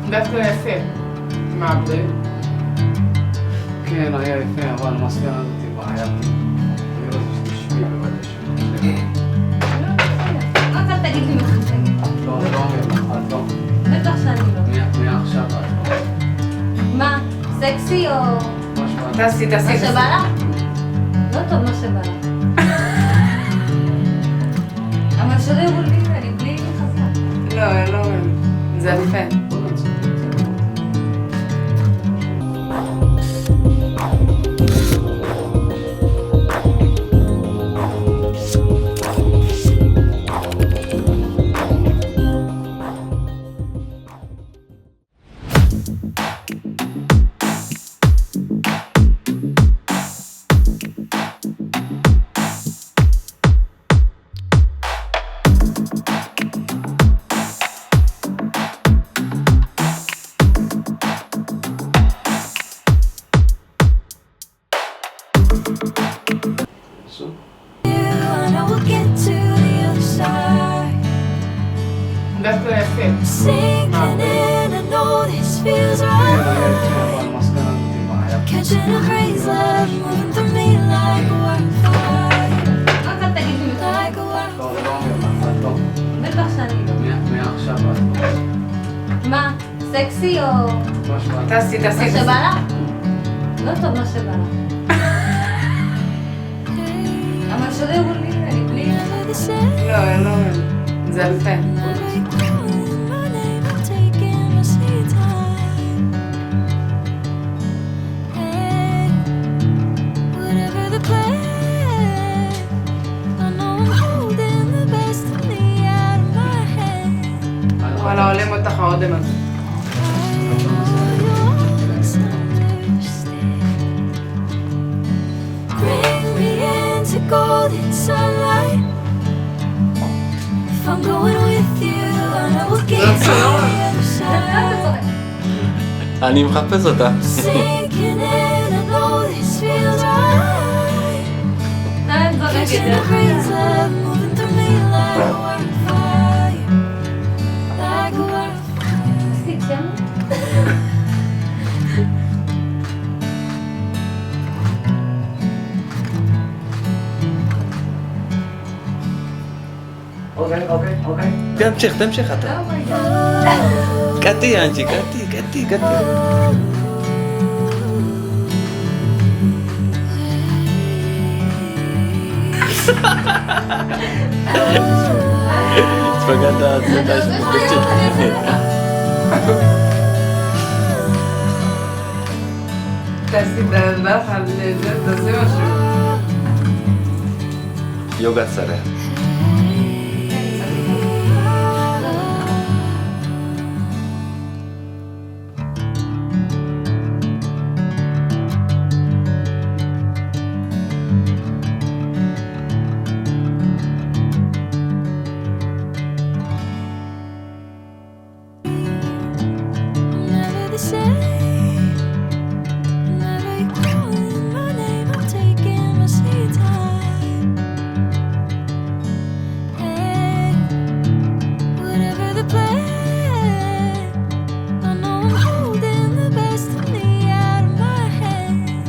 דווקא יפה. מה הבריק? כן, היה יפה, אבל המסקנה הזאת בעייתי. אני רוצה שתשמעי בבקשה. רק אל תגיד לי מה שאני תגיד. לא, לא אומר לך, את לא. בטח שאני לא. מעכשיו את לא. מה? סקסי או... מה שבא לך? תעשי. מה שבא לך? לא טוב מה שבא לך. אבל שלא יראו לי, אני בלי חזק. לא, זה יפה. בוא נצא. דווקא יפה. Sinking in, I know this feels right. אבל המסקנה הזאת בעייתי. Catching a crazy love, moving through me like a wildfire. רק אל תגיד לי מה Like a wildfire. לא, לא אומר לך, את לא. בטח שאני לא. מעכשיו את לא. מה? סקסי או... מה שבא לך? תעשי. מה שבא לך? לא טוב מה שבא לך. אבל שלא יראו לי, אני בלי... Never the same. לא, זה יפה. Never calling my name, I'm taking my sweet time. Hey, whatever the plan, I know I'm holding the best of me out of my hand. וואלה, עולם אותך האודם הזה. Bring me into golden sunlight. If I'm going with you, I know we'll get to the other side. אני מחפש אותה. Sinking in, I know this feels right. אני זורקת את Catching a זה. crazy love, moving through me like a wildfire. Like a wildfire. תפסיק שם. אוקיי. תמשיך אתה. קטי אנג'י, קטי. התפגעת הצלטה שמתגצת. תעשי דרך על זה, תעשי משהו. יוגה צרה. Never the same. Never calling my name, I'm taking my sweet time. Hey, whatever the plan, I know I'm holding the best of me out of my hand.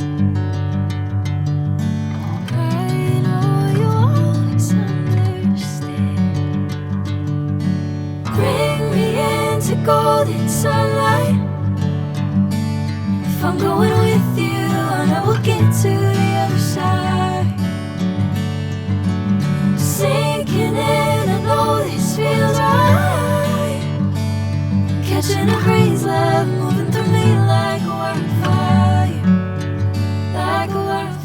I know you always understand. Bring me into golden sunlight. If I'm going with you, I know we'll get to the other side. Sinking in, I know this feels right. Catching a crazy love, moving through me like a wildfire. Like a wildfire.